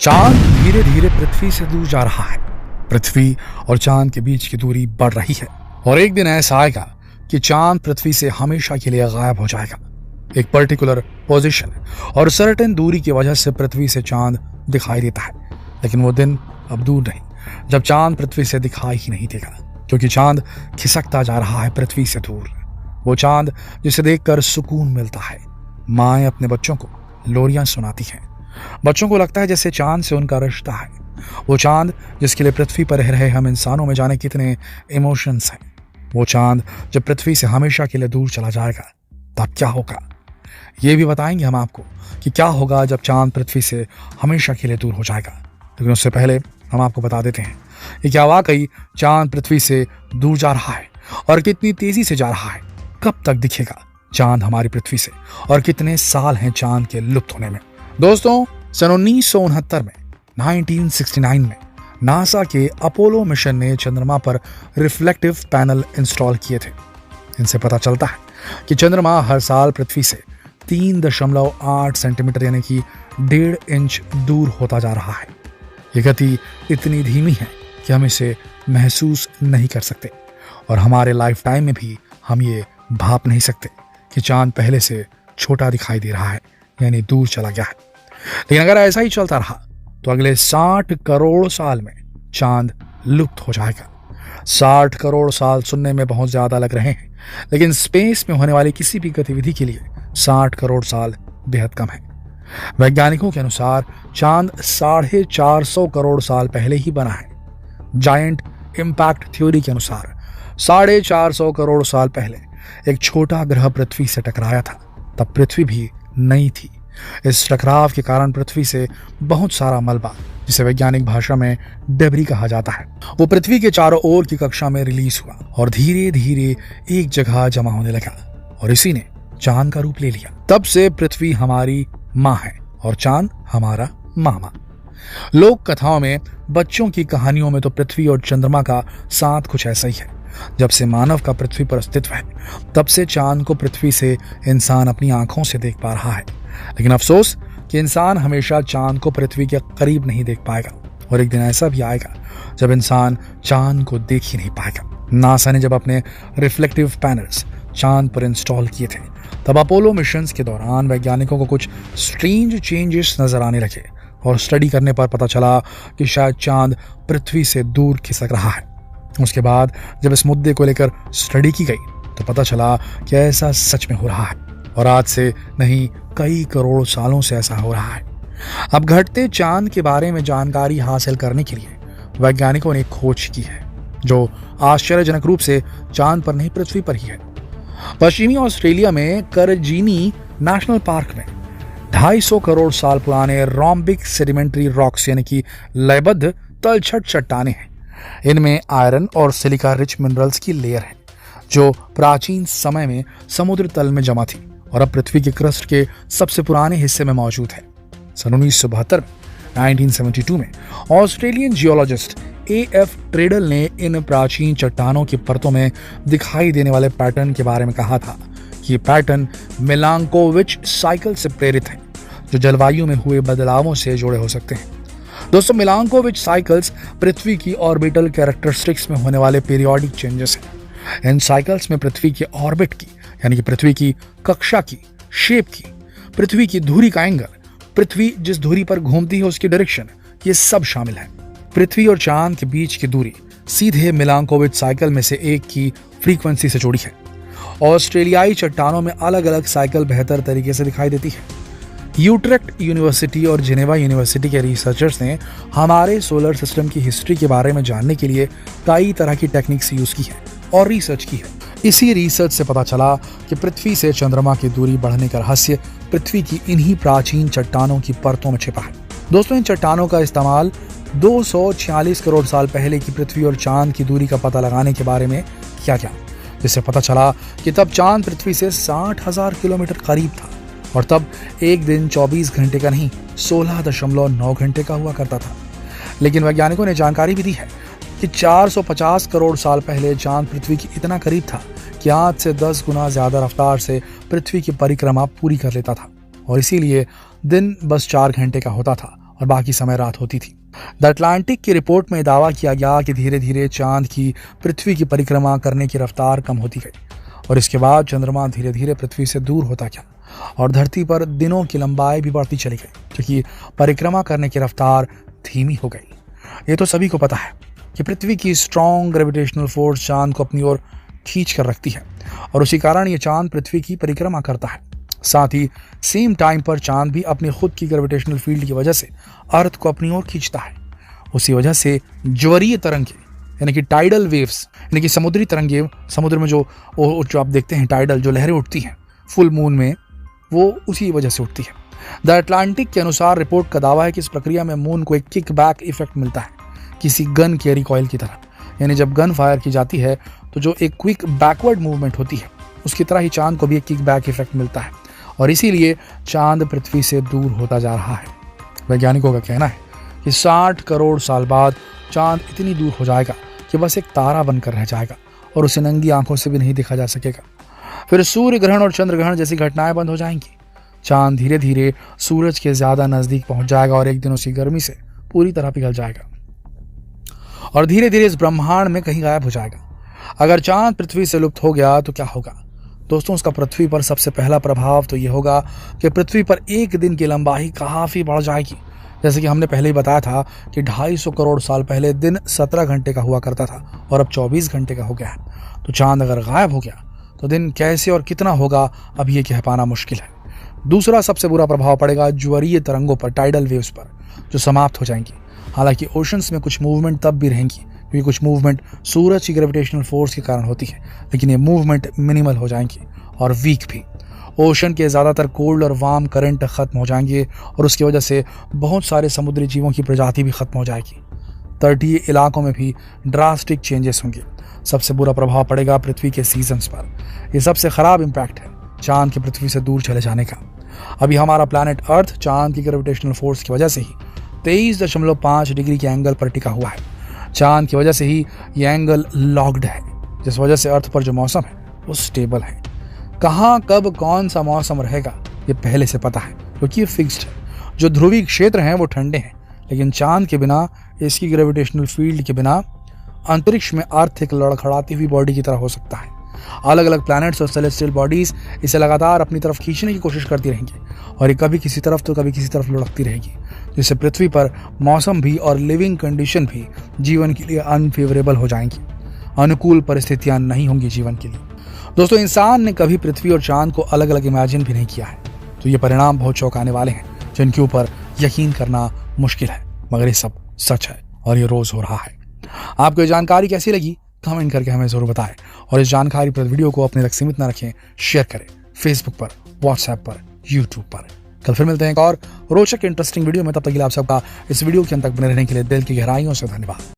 चांद धीरे धीरे पृथ्वी से दूर जा रहा है। पृथ्वी और चांद के बीच की दूरी बढ़ रही है और एक दिन ऐसा आएगा कि चांद पृथ्वी से हमेशा के लिए गायब हो जाएगा। एक पर्टिकुलर पोजीशन और सर्टेन दूरी की वजह से पृथ्वी से चांद दिखाई देता है, लेकिन वो दिन अब दूर नहीं जब चांद पृथ्वी से दिखाई ही नहीं देगा, क्योंकि चांद खिसकता जा रहा है पृथ्वी से दूर। वो चांद जिसे देखकर सुकून मिलता है। माएं अपने बच्चों को लोरियां सुनाती हैं। बच्चों को लगता है जैसे चांद से उनका रिश्ता है। वो चांद जिसके लिए पृथ्वी पर रह रहे हम इंसानों में जाने कितने इमोशंस हैं। वो चांद जब पृथ्वी से हमेशा के लिए दूर चला जाएगा तब क्या होगा, ये भी बताएंगे हम आपको कि क्या होगा जब चांद पृथ्वी से हमेशा के लिए दूर हो जाएगा। लेकिन उससे पहले हम आपको बता देते हैं कि क्या वाकई चांद पृथ्वी से दूर जा रहा है और कितनी तेजी से जा रहा है। कब तक दिखेगा चांद हमारी पृथ्वी से और कितने साल हैं चांद के लुप्त होने में। दोस्तों, सन 1969 में 1969 में नासा के अपोलो मिशन ने चंद्रमा पर रिफ्लेक्टिव पैनल इंस्टॉल किए थे। इनसे पता चलता है कि चंद्रमा हर साल पृथ्वी से 3.8 सेंटीमीटर यानी कि 1.5 इंच दूर होता जा रहा है। ये गति इतनी धीमी है कि हम इसे महसूस नहीं कर सकते और हमारे लाइफ टाइम में भी हम ये भाप नहीं सकते कि चांद पहले से छोटा दिखाई दे रहा है, यानी दूर चला गया है। लेकिन अगर ऐसा ही चलता रहा तो अगले 60 करोड़ साल में चांद लुप्त हो जाएगा। 60 करोड़ साल सुनने में बहुत ज्यादा लग रहे हैं, लेकिन स्पेस में होने वाली किसी भी गतिविधि के लिए 60 करोड़ साल बेहद कम है। वैज्ञानिकों के अनुसार चांद 450 करोड़ साल पहले ही बना है। जायंट इम्पैक्ट थ्योरी के अनुसार 450 करोड़ साल पहले एक छोटा ग्रह पृथ्वी से टकराया था। तब पृथ्वी भी नई थी। इस टकराव के कारण पृथ्वी से बहुत सारा मलबा, जिसे वैज्ञानिक भाषा में डेब्री कहा जाता है, वो पृथ्वी के चारों ओर की कक्षा में रिलीज हुआ और धीरे धीरे एक जगह जमा होने लगा और इसी ने चांद का रूप ले लिया। तब से पृथ्वी हमारी माँ है और चांद हमारा मामा। लोक कथाओं में, बच्चों की कहानियों में तो पृथ्वी और चंद्रमा का साथ कुछ ऐसा ही है। जब से मानव का पृथ्वी पर अस्तित्व है तब से चांद को पृथ्वी से इंसान अपनी आंखों से देख पा रहा है। लेकिन अफसोस कि इंसान हमेशा चांद को पृथ्वी के करीब नहीं देख पाएगा और एक दिन ऐसा भी आएगा जब इंसान चांद को देख ही नहीं पाएगा। नासा ने जब अपने रिफ्लेक्टिव पैनल्स चांद पर इंस्टॉल किए थे तब अपोलो मिशंस के दौरान वैज्ञानिकों को कुछ स्ट्रेंज चेंजेस नजर आने लगे और स्टडी करने पर पता चला कि शायद चांद पृथ्वी से दूर खिसक रहा है। उसके बाद जब इस मुद्दे को लेकर स्टडी की गई तो पता चला कि ऐसा सच में हो रहा है और आज से नहीं कई करोड़ सालों से ऐसा हो रहा है। अब घटते चांद के बारे में जानकारी हासिल करने के लिए वैज्ञानिकों ने खोज की है, जो आश्चर्यजनक रूप से चांद पर नहीं पृथ्वी पर ही है। पश्चिमी ऑस्ट्रेलिया में करजीनी नेशनल पार्क में 250 करोड़ साल पुराने रोम्बिक सेडिमेंट्री रॉक्स यानी कि लयबद्ध तलछट चट्टानें हैं। इनमें आयरन और सिलिका रिच मिनरल्स की लेयर है जो प्राचीन समय में समुद्र तल में जमा थी और अब पृथ्वी के क्रस्ट के सबसे पुराने हिस्से में मौजूद है। सन 1972 में 1972 में ऑस्ट्रेलियन जियोलॉजिस्ट AF ट्रेडल ने इन प्राचीन चट्टानों की परतों में दिखाई देने वाले पैटर्न के बारे में कहा था कि ये पैटर्न मिलांकोविच साइकिल से प्रेरित है, जो जलवायु में हुए बदलावों से जुड़े हो सकते हैं। दोस्तों, मिलांकोविच साइकिल्स पृथ्वी की ऑर्बिटल कैरेक्टरिस्टिक्स में होने वाले पीरियोडिक चेंजेस हैं। इन साइकिल्स में पृथ्वी के ऑर्बिट की यानी कि पृथ्वी की कक्षा की, शेप की, पृथ्वी की धुरी का एंगल, पृथ्वी जिस धुरी पर घूमती है उसकी डायरेक्शन, ये सब शामिल है। पृथ्वी और चांद के बीच की दूरी सीधे मिलांकोविच साइकिल में से एक की फ्रीक्वेंसी से जुड़ी है। ऑस्ट्रेलियाई चट्टानों में अलग अलग साइकिल बेहतर तरीके से दिखाई देती है। यूट्रेक्ट यूनिवर्सिटी और जिनेवा यूनिवर्सिटी के रिसर्चर्स ने हमारे सोलर सिस्टम की हिस्ट्री के बारे में जानने के लिए कई तरह की टेक्निक्स यूज की है और रिसर्च की है। इसी रिसर्च से पता चला कि पृथ्वी से चंद्रमा की दूरी बढ़ने का रहस्य पृथ्वी की इन्हीं प्राचीन चट्टानों की परतों में छिपा है। दोस्तों, इन चट्टानों का इस्तेमाल 246 करोड़ साल पहले की पृथ्वी और चांद की दूरी का पता लगाने के बारे में किया गया, जिससे पता चला कि तब चांद पृथ्वी से 60,000 किलोमीटर करीब था और तब एक दिन 24 घंटे का नहीं 16.9 घंटे का हुआ करता था। लेकिन वैज्ञानिकों ने जानकारी भी दी है कि 450 करोड़ साल पहले चांद पृथ्वी के इतना करीब था कि आज से 10 गुना ज्यादा रफ्तार से पृथ्वी की परिक्रमा पूरी कर लेता था और इसीलिए दिन बस 4 घंटे का होता था और बाकी समय रात होती थी। द अटलांटिक की रिपोर्ट में दावा किया गया कि धीरे धीरे चांद की पृथ्वी की परिक्रमा करने की रफ्तार कम होती गई और इसके बाद चंद्रमा धीरे धीरे पृथ्वी से दूर होता गया और धरती पर दिनों की लंबाई भी बढ़ती चली गई क्योंकि परिक्रमा करने की रफ्तार धीमी हो गई। ये तो सभी को पता है कि पृथ्वी की स्ट्रॉन्ग ग्रेविटेशनल फोर्स चांद को अपनी ओर खींच कर रखती है और उसी कारण ये चांद पृथ्वी की परिक्रमा करता है। साथ ही सेम टाइम पर चांद भी अपनी खुद की ग्रेविटेशनल फील्ड की वजह से अर्थ को अपनी ओर खींचता है। उसी वजह से ज्वरीय तरंगे यानी कि टाइडल वेव्स यानी कि समुद्री तरंगे, समुद्र में जो आप देखते हैं टाइडल जो लहरें उठती हैं फुल मून में, वो उसी वजह से उठती है। द अटलांटिक के अनुसार रिपोर्ट का दावा है कि इस प्रक्रिया में मून को एक किक बैक इफेक्ट मिलता है, किसी गन के रिकॉइल की तरह। यानी जब गन फायर की जाती है तो जो एक क्विक बैकवर्ड मूवमेंट होती है उसकी तरह ही चांद को भी एक किक बैक इफेक्ट मिलता है और इसीलिए चांद पृथ्वी से दूर होता जा रहा है। वैज्ञानिकों का कहना है कि 60 करोड़ साल बाद चांद इतनी दूर हो जाएगा कि बस एक तारा बनकर रह जाएगा और उसे नंगी आंखों से भी नहीं देखा जा सकेगा। फिर सूर्य ग्रहण और चंद्र ग्रहण जैसी घटनाएं बंद हो जाएंगी। चांद धीरे धीरे सूरज के ज्यादा नजदीक पहुंच जाएगा और एक दिन उसकी गर्मी से पूरी तरह पिघल जाएगा और धीरे धीरे इस ब्रह्मांड में कहीं गायब हो जाएगा। अगर चांद पृथ्वी से लुप्त हो गया तो क्या होगा दोस्तों? उसका पृथ्वी पर सबसे पहला प्रभाव तो ये होगा कि पृथ्वी पर एक दिन की लंबाई काफी बढ़ जाएगी। जैसे कि हमने पहले ही बताया था कि 250 करोड़ साल पहले दिन 17 घंटे का हुआ करता था और अब 24 घंटे का हो गया है। तो चांद अगर गायब हो गया तो दिन कैसे और कितना होगा अब ये कह पाना मुश्किल है। दूसरा सबसे बुरा प्रभाव पड़ेगा ज्वरीय तरंगों पर, टाइडल वेव्स पर, जो समाप्त हो जाएंगी। हालांकि ओशंस में कुछ मूवमेंट तब भी रहेंगी क्योंकि कुछ मूवमेंट सूरज की ग्रेविटेशनल फोर्स के कारण होती है, लेकिन ये मूवमेंट मिनिमल हो जाएंगी और वीक भी। ओशन के ज़्यादातर कोल्ड और वार्म करंट खत्म हो जाएंगे और उसकी वजह से बहुत सारे समुद्री जीवों की प्रजाति भी खत्म हो जाएगी। तटीय इलाकों में भी ड्रास्टिक चेंजेस होंगे। सबसे बुरा प्रभाव पड़ेगा पृथ्वी के सीजन्स पर। ये सबसे खराब इम्पैक्ट है चांद की पृथ्वी से दूर चले जाने का। अभी हमारा प्लैनेट अर्थ चांद की ग्रेविटेशनल फोर्स की वजह से ही 23.5 डिग्री के एंगल पर टिका हुआ है। चांद की वजह से ही ये एंगल लॉक्ड है, जिस वजह से अर्थ पर जो मौसम है वो स्टेबल है। कहाँ कब कौन सा मौसम रहेगा ये पहले से पता है क्योंकि ये फिक्स्ड है। जो ध्रुवीय क्षेत्र हैं वो ठंडे हैं, लेकिन चांद के बिना, इसकी ग्रेविटेशनल फील्ड के बिना अंतरिक्ष में अर्थ एक लड़खड़ाती हुई बॉडी की तरह हो सकता है। अलग अलग प्लैनेट्स और सेलेस्टियल बॉडीज इसे लगातार अपनी तरफ खींचने की कोशिश करती रहेंगी और ये कभी किसी तरफ तो कभी किसी तरफ लुढ़कती रहेगी, जिससे पृथ्वी पर मौसम भी और लिविंग कंडीशन भी जीवन के लिए अनफेवरेबल हो जाएंगी। अनुकूल परिस्थितियां नहीं होंगी जीवन के लिए। दोस्तों, इंसान ने कभी पृथ्वी और चांद को अलग अलग इमेजिन भी नहीं किया है, तो ये परिणाम बहुत चौंकाने वाले हैं जिनके ऊपर यकीन करना मुश्किल है, मगर ये सब सच है और ये रोज हो रहा है। आपको ये जानकारी कैसी लगी कमेंट करके हमें जरूर बताएं और इस जानकारी पर वीडियो को अपने तक सीमित न रखें, शेयर करें फेसबुक पर, व्हाट्सएप पर, यूट्यूब पर। कल फिर मिलते हैं एक और रोचक इंटरेस्टिंग वीडियो में। तब तक के लिए आप सबका इस वीडियो के अंत तक बने रहने के लिए दिल की गहराइयों से धन्यवाद।